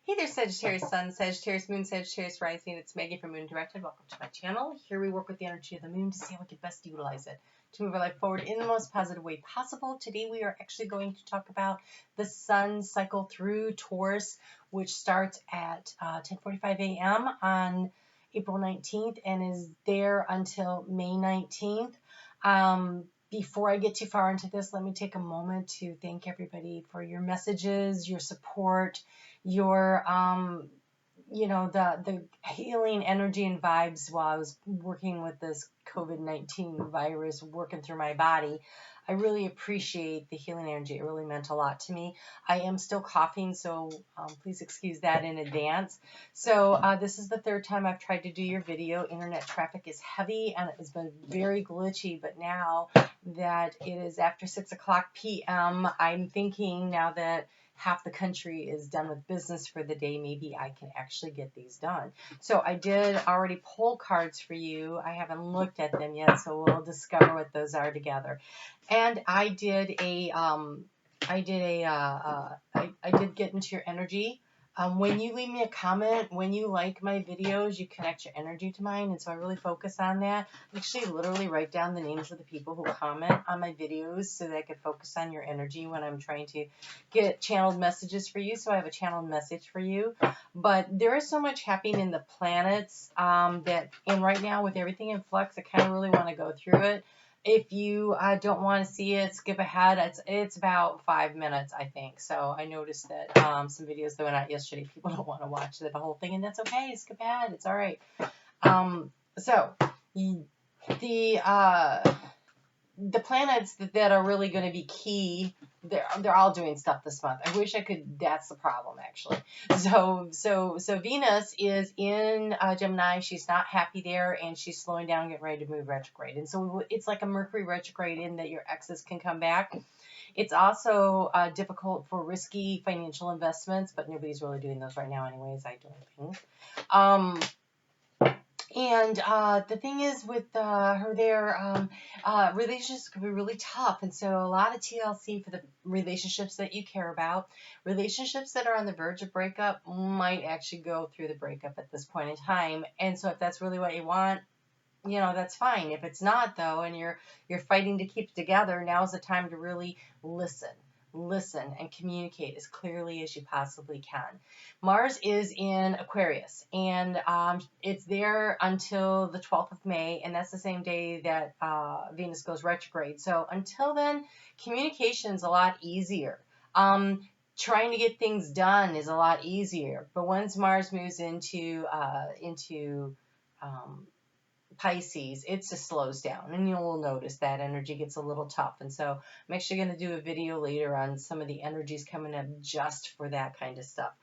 Hey there, Sagittarius Sun, Sagittarius Moon, Sagittarius Rising. It's Maggie from Moon Directed. Welcome to my channel. Here we work with the energy of the moon to see how we can best utilize it to move our life forward in the most positive way possible. Today we are actually going to talk about the sun cycle through Taurus, which starts at 10:45 a.m. on April 19th and is there until May 19th. Before I get too far into this, let me take a moment to thank everybody for your messages, your support, your the healing energy and vibes while I was working with this COVID-19 virus working through my body. I really appreciate the healing energy. It really meant a lot to me. I am still coughing, so please excuse that in advance. So this is the third time I've tried to do your video. Internet traffic is heavy and it has been very glitchy, but now that it is after 6 o'clock p.m., I'm thinking now that half the country is done with business for the day, maybe I can actually get these done. So I did already pull cards for you. I haven't looked at them yet, so we'll discover what those are together. And I did get into your energy. When you leave me a comment, when you like my videos, you connect your energy to mine, and so I really focus on that. I actually literally write down the names of the people who comment on my videos so that I can focus on your energy when I'm trying to get channeled messages for you. So I have a channeled message for you. But there is so much happening in the planets and right now with everything in flux, I kind of really want to go through it. If you don't want to see it, skip ahead. It's about 5 minutes, I think. So I noticed that some videos that went out yesterday, people don't want to watch the whole thing, and that's okay. Skip ahead. It's all right. So the planets that are really going to be key, they're all doing stuff this month. I wish I could. That's the problem, actually. So Venus is in Gemini. She's not happy there, and she's slowing down, getting ready to move retrograde. And so it's like a Mercury retrograde in that your exes can come back. It's also difficult for risky financial investments, but nobody's really doing those right now, anyways. I don't think. And the thing is with her there, relationships can be really tough. And so a lot of TLC for the relationships that you care about. Relationships that are on the verge of breakup might actually go through the breakup at this point in time. And so if that's really what you want, that's fine. If it's not, though, and you're fighting to keep it together, now's the time to really listen and communicate as clearly as you possibly can. Mars is in Aquarius, and it's there until the 12th of May, and that's the same day that Venus goes retrograde. So until then, communication is a lot easier. Trying to get things done is a lot easier. But once Mars moves into Pisces, it just slows down, and you'll notice that energy gets a little tough. And so I'm actually going to do a video later on some of the energies coming up just for that kind of stuff.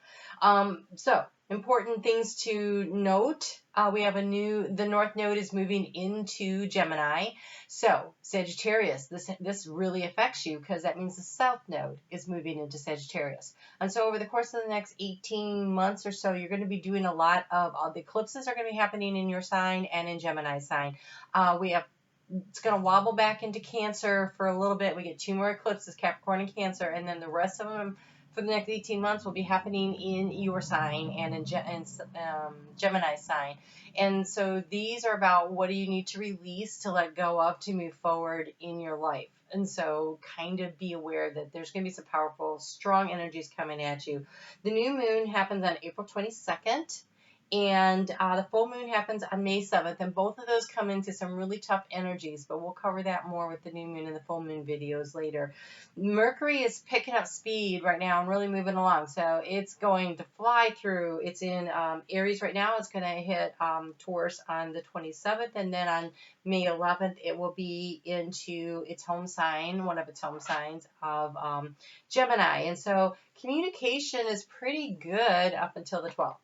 So important things to note. We have the North Node is moving into Gemini. So Sagittarius, this really affects you because that means the South Node is moving into Sagittarius. And so over the course of the next 18 months or so, you're going to be doing a lot of the eclipses are going to be happening in your sign and in Gemini sign. It's going to wobble back into Cancer for a little bit. We get 2 more eclipses, Capricorn and Cancer, and then the rest of them for the next 18 months will be happening in your sign and in Gemini sign. And so these are about what do you need to release, to let go of, to move forward in your life. And so kind of be aware that there's going to be some powerful, strong energies coming at you. The new moon happens on April 22nd. And the full moon happens on May 7th, and both of those come into some really tough energies, but we'll cover that more with the new moon and the full moon videos later. Mercury is picking up speed right now and really moving along, so it's going to fly through. It's in Aries right now. It's going to hit Taurus on the 27th, and then on May 11th, it will be into its home sign, one of its home signs of Gemini. And so communication is pretty good up until the 12th.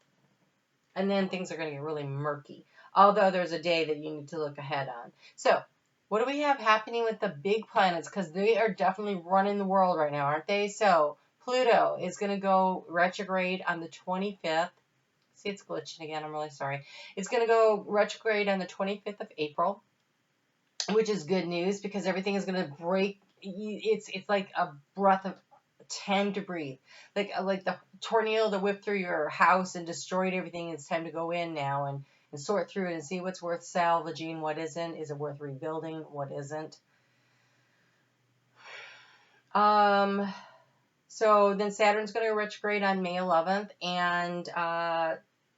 And then things are going to get really murky, although there's a day that you need to look ahead on. So what do we have happening with the big planets? Because they are definitely running the world right now, aren't they? So Pluto is going to go retrograde on the 25th. See, it's glitching again. I'm really sorry. It's going to go retrograde on the 25th of April, which is good news because everything is going to break. It's like a breath of time to breathe. Like the tornado that whipped through your house and destroyed everything. It's time to go in now and sort through it and see what's worth salvaging, what isn't. Is it worth rebuilding? What isn't? So then Saturn's going to retrograde on May 11th and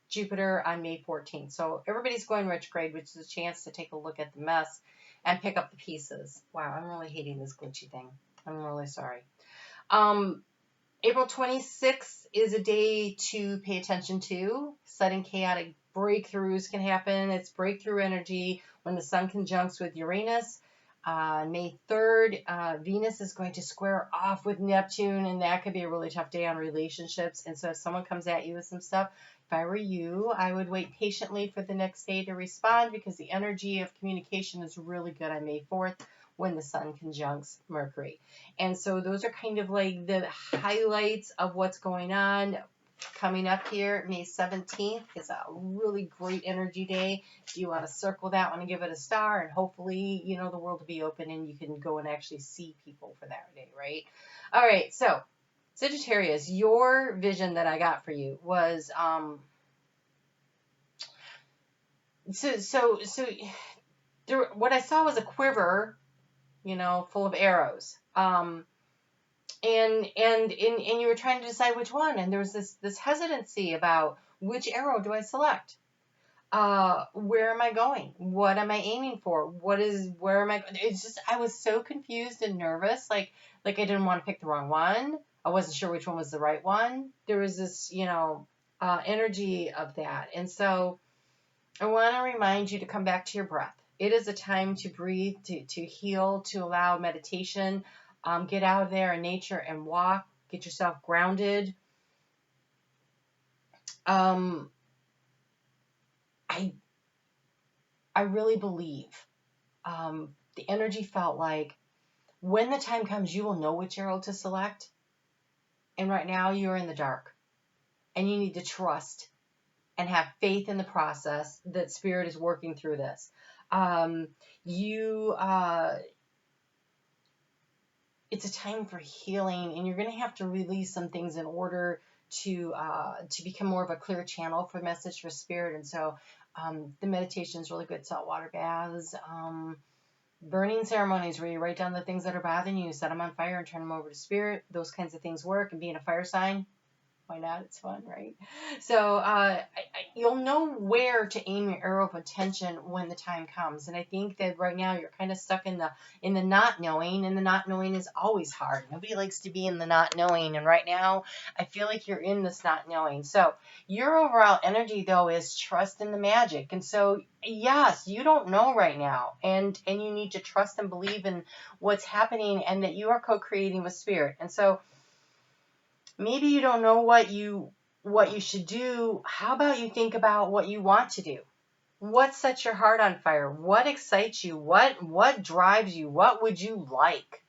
Jupiter on May 14th. So everybody's going retrograde, which is a chance to take a look at the mess and pick up the pieces. Wow, I'm really hating this glitchy thing. I'm really sorry. April 26th is a day to pay attention to. Sudden chaotic breakthroughs can happen. It's breakthrough energy when the sun conjuncts with Uranus. May 3rd, Venus is going to square off with Neptune, and that could be a really tough day on relationships. And so if someone comes at you with some stuff, if I were you, I would wait patiently for the next day to respond, because the energy of communication is really good on May 4th when the sun conjuncts Mercury. And so those are kind of like the highlights of what's going on. Coming up here, May 17th is a really great energy day. If you want to circle that one and give it a star, and hopefully, you know, the world will be open and you can go and actually see people for that day, right? All right, so Sagittarius, your vision that I got for you was what I saw was a quiver, you know, full of arrows. And you were trying to decide which one, and there was this hesitancy about which arrow do I select? Where am I going? What am I aiming for? Where am I? It's just, I was so confused and nervous, like I didn't want to pick the wrong one. I wasn't sure which one was the right one. There was this, you know, energy of that. And so I want to remind you to come back to your breath. It is a time to breathe, to heal, to allow meditation. Get out there in nature and walk. Get yourself grounded. I really believe the energy felt like when the time comes, you will know which arrow to select. And right now you're in the dark. And you need to trust and have faith in the process that Spirit is working through this. It's a time for healing, and you're going to have to release some things in order to become more of a clear channel for message for Spirit. And so the meditation is really good. Saltwater baths, burning ceremonies where you write down the things that are bothering you, set them on fire and turn them over to Spirit. Those kinds of things work. And being a fire sign, why not? It's fun, right? So you'll know where to aim your arrow of attention when the time comes. And I think that right now you're kind of stuck in the not knowing, and the not knowing is always hard. Nobody likes to be in the not knowing. And right now I feel like you're in this not knowing. So your overall energy, though, is trust in the magic. And so yes, you don't know right now, and you need to trust and believe in what's happening, and that you are co-creating with Spirit. And so maybe you don't know what you should do. How about you think about what you want to do? What sets your heart on fire? What excites you? What drives you? What would you like?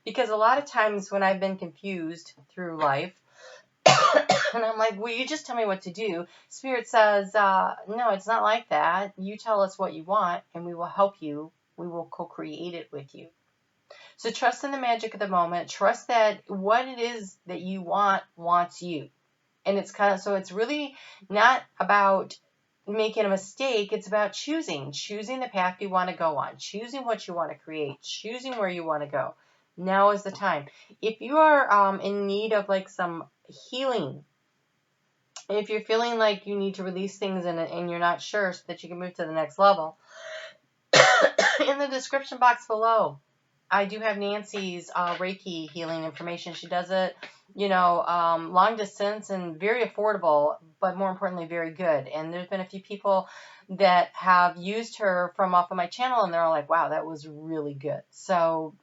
Because a lot of times when I've been confused through life, and I'm like, will you just tell me what to do? Spirit says, no, it's not like that. You tell us what you want, and we will help you. We will co-create it with you. So trust in the magic of the moment. Trust that what it is that you wants you. And it's it's really not about making a mistake. It's about choosing the path you want to go on, choosing what you want to create, choosing where you want to go. Now is the time. If you are in need of like some healing, if you're feeling like you need to release things and you're not sure, so that you can move to the next level, in the description box below, I do have Nancy's Reiki healing information. She does it, long distance and very affordable, but more importantly, very good. And there's been a few people that have used her from off of my channel, and they're all like, wow, that was really good. So,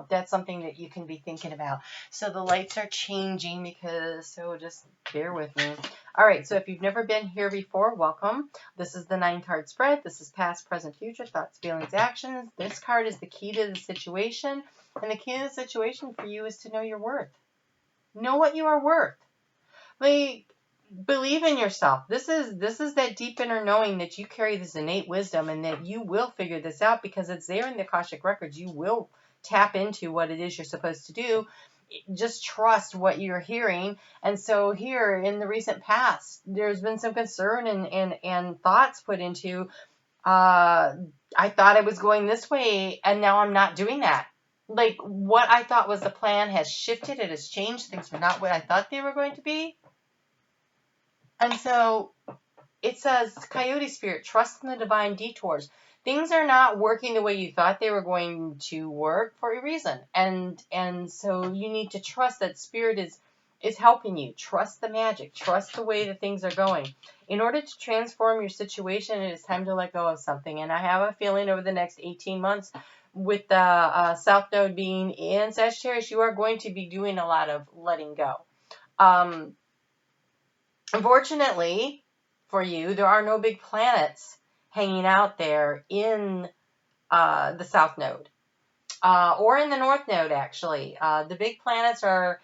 that's something that you can be thinking about. So the lights are changing so just bear with me. All right, so if you've never been here before, welcome. This is the 9-card spread. This is past, present, future, thoughts, feelings, actions. This card is the key to the situation, and the key to the situation for you is to know your worth. Know what you are worth. Like, believe in yourself. This is that deep inner knowing that you carry this innate wisdom, and that you will figure this out because it's there in the Akashic records. You will tap into what it is you're supposed to do. just trust what you're hearing. And so here in the recent past, there's been some concern and thoughts put into, I thought I was going this way, and now I'm not doing that. Like, what I thought was the plan has shifted. It has changed. Things are not what I thought they were going to be. And so it says, Coyote Spirit, trust in the divine detours. Things are not working the way you thought they were going to work for a reason. And so you need to trust that Spirit is helping you. Trust the magic. Trust the way that things are going. In order to transform your situation, it is time to let go of something. And I have a feeling over the next 18 months, with the South Node being in Sagittarius, you are going to be doing a lot of letting go. Unfortunately for you, there are no big planets hanging out there in the South Node or in the North Node, actually. The big planets are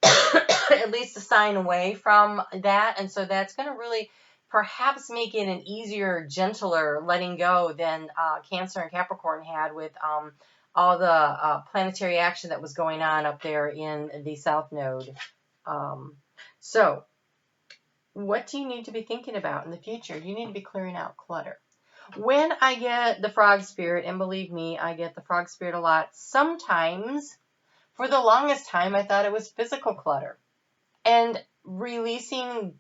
at least a sign away from that, and so that's going to really perhaps make it an easier, gentler letting go than Cancer and Capricorn had with all the planetary action that was going on up there in the South Node. So what do you need to be thinking about in the future? You need to be clearing out clutter. When I get the Frog Spirit, and believe me, I get the Frog Spirit a lot, sometimes, for the longest time, I thought it was physical clutter. And releasing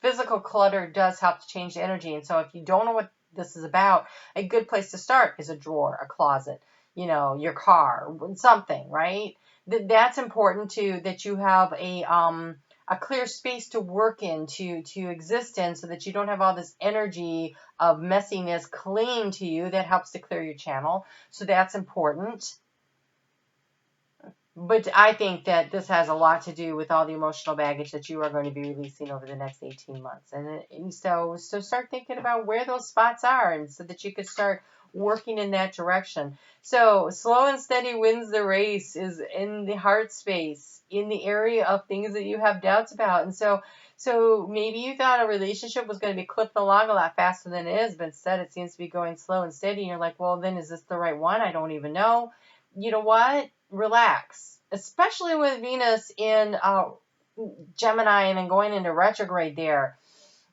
physical clutter does help to change the energy. And so if you don't know what this is about, a good place to start is a drawer, a closet, you know, your car, something, right? That's important too, that you have a clear space to work in, to exist in, so that you don't have all this energy of messiness clinging to you. That helps to clear your channel. So that's important. But I think that this has a lot to do with all the emotional baggage that you are going to be releasing over the next 18 months. And so start thinking about where those spots are, and so that you could start working in that direction. So slow and steady wins the race is in the heart space, in the area of things that you have doubts about. And so maybe you thought a relationship was going to be clipping along a lot faster than it is, but instead it seems to be going slow and steady. And you're like, well, then is this the right one? I don't even know. You know what? Relax. Especially with Venus in Gemini and then going into retrograde there.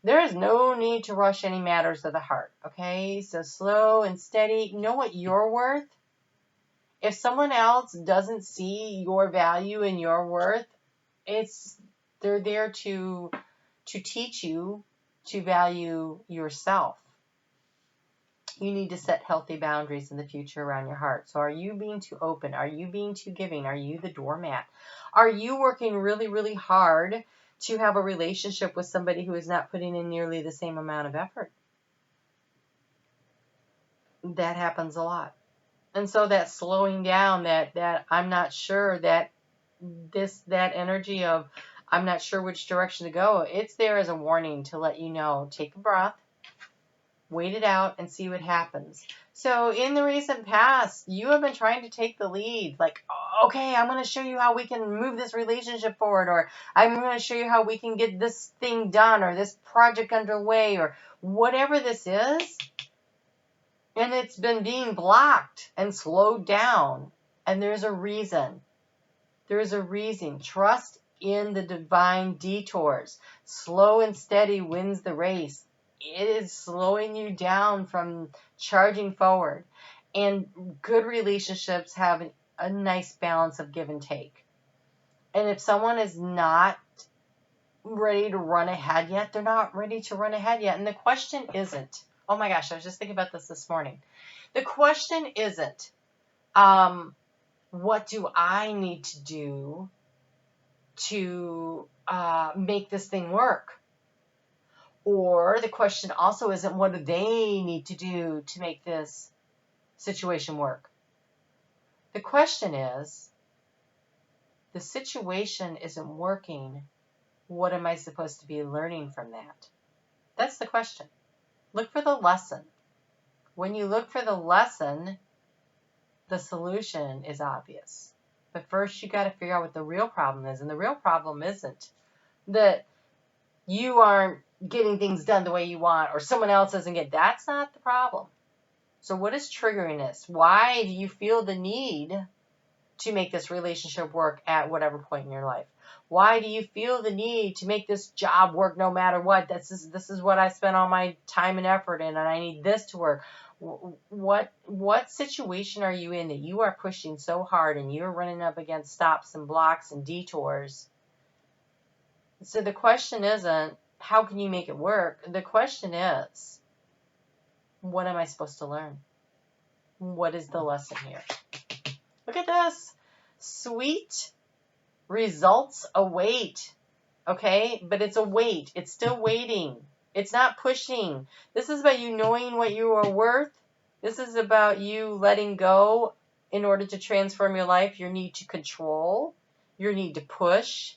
There is no need to rush any matters of the heart, okay? So slow and steady. Know what you're worth. If someone else doesn't see your value and your worth, they're there to teach you to value yourself. You need to set healthy boundaries in the future around your heart. So are you being too open? Are you being too giving? Are you the doormat? Are you working really, really hard to have a relationship with somebody who is not putting in nearly the same amount of effort? That happens a lot. And so that slowing down, that I'm not sure, that energy of I'm not sure which direction to go, it's there as a warning to let you know, take a breath, wait it out, and see what happens. So in the recent past, you have been trying to take the lead. Like, okay, I'm going to show you how we can move this relationship forward, or I'm going to show you how we can get this thing done, or this project underway, or whatever this is. And it's been being blocked and slowed down. And there's a reason. There's a reason. Trust in the divine detours. Slow and steady wins the race. It is slowing you down from charging forward. And good relationships have a nice balance of give and take. And if someone is not ready to run ahead yet, they're not ready to run ahead yet. And the question isn't, oh my gosh, I was just thinking about this morning. The question isn't, what do I need to do to make this thing work? Or the question also isn't, what do they need to do to make this situation work? The question is, the situation isn't working. What am I supposed to be learning from that? That's the question. Look for the lesson. When you look for the lesson, the solution is obvious. But first, you got to figure out what the real problem is. And the real problem isn't that you aren't getting things done the way you want, or someone else doesn't get. That's not the problem. So what is triggering this? Why do you feel the need to make this relationship work at whatever point in your life? Why do you feel the need to make this job work no matter what? This is what I spent all my time and effort in, and I need this to work. What situation are you in that you are pushing so hard and you're running up against stops and blocks and detours? So the question isn't, how can you make it work? The question is, what am I supposed to learn? What is the lesson here? Look at this. Sweet results await. Okay? But it's a wait. It's still waiting. It's not pushing. This is about you knowing what you are worth. This is about you letting go in order to transform your life, your need to control, your need to push,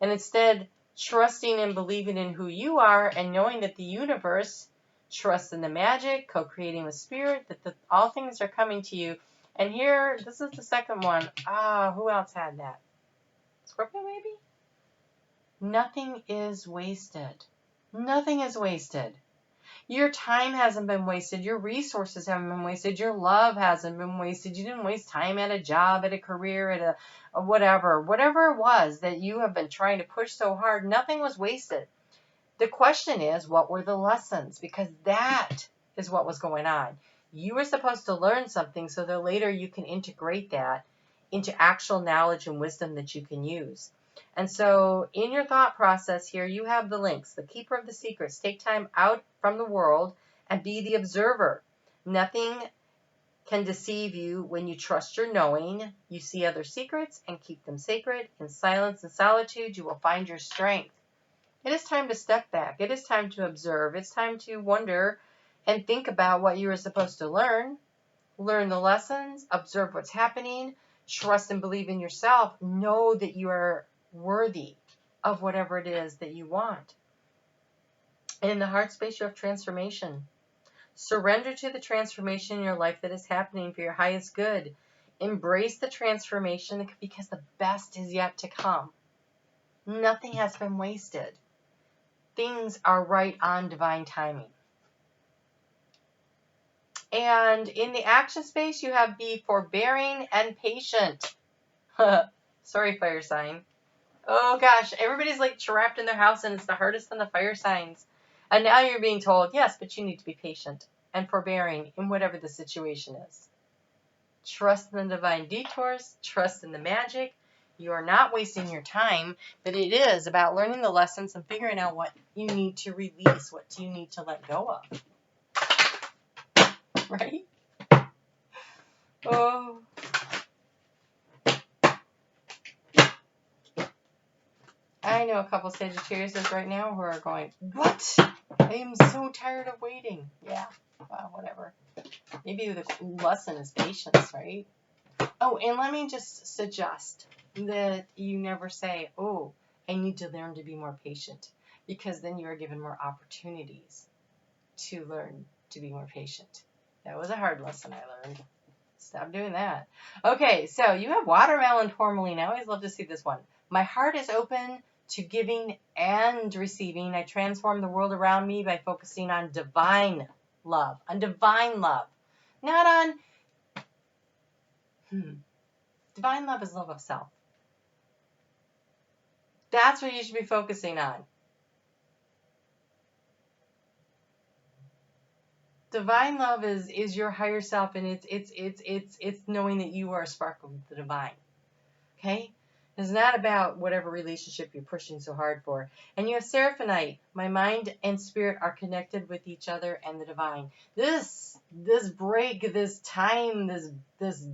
and instead trusting and believing in who you are and knowing that the universe trusts in the magic, co-creating with spirit, that all things are coming to you. And here, this is the second one. Who else had that? Scorpio, maybe? Nothing is wasted. Nothing is wasted. Your time hasn't been wasted. Your resources haven't been wasted. Your love hasn't been wasted. You didn't waste time at a job, at a career, at a whatever. Whatever it was that you have been trying to push so hard, nothing was wasted. The question is, what were the lessons? Because that is what was going on. You were supposed to learn something so that later you can integrate that into actual knowledge and wisdom that you can use. And so in your thought process here, you have the links, the keeper of the secrets. Take time out from the world and be the observer. Nothing can deceive you when you trust your knowing. You see other secrets and keep them sacred. In silence and solitude, you will find your strength. It is time to step back. It is time to observe. It's time to wonder and think about what you were supposed to learn. Learn the lessons, observe what's happening, trust and believe in yourself. Know that you are worthy of whatever it is that you want. And in the heart space, you have transformation. Surrender to the transformation in your life that is happening for your highest good. Embrace the transformation because the best is yet to come. Nothing has been wasted. Things are right on divine timing. And in the action space, you have be forbearing and patient. Sorry, fire sign. Oh gosh, everybody's like trapped in their house and it's the hardest on the fire signs. And now you're being told, yes, but you need to be patient and forbearing in whatever the situation is. Trust in the divine detours, trust in the magic. You are not wasting your time, but it is about learning the lessons and figuring out what you need to release, what you need to let go of. Right? Oh. I know a couple Sagittariuses right now who are going, what? I am so tired of waiting. Yeah, well, whatever. Maybe the lesson is patience, right? Oh, and let me just suggest that you never say, oh, I need to learn to be more patient, because then you are given more opportunities to learn to be more patient. That was a hard lesson I learned. Stop doing that. Okay, so you have watermelon tourmaline. I always love to see this one. My heart is open to giving and receiving. I transform the world around me by focusing on divine love. On divine love. Not on... Divine love is love of self. That's what you should be focusing on. Divine love is your higher self, and it's knowing that you are a spark of the divine. Okay? It's not about whatever relationship you're pushing so hard for. And you have Seraphonite. My mind and spirit are connected with each other and the divine. This break, this time, this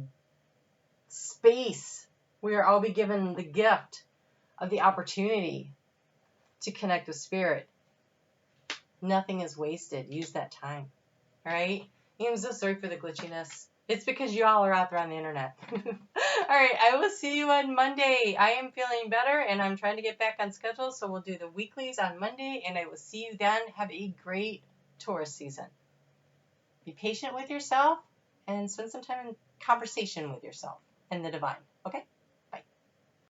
space, we are all be given the gift of the opportunity to connect with spirit. Nothing is wasted. Use that time. All right? I'm so sorry for the glitchiness. It's because you all are out there on the internet. All right, I will see you on Monday. I am feeling better, and I'm trying to get back on schedule, so we'll do the weeklies on Monday, and I will see you then. Have a great Taurus season. Be patient with yourself, and spend some time in conversation with yourself and the divine. Okay?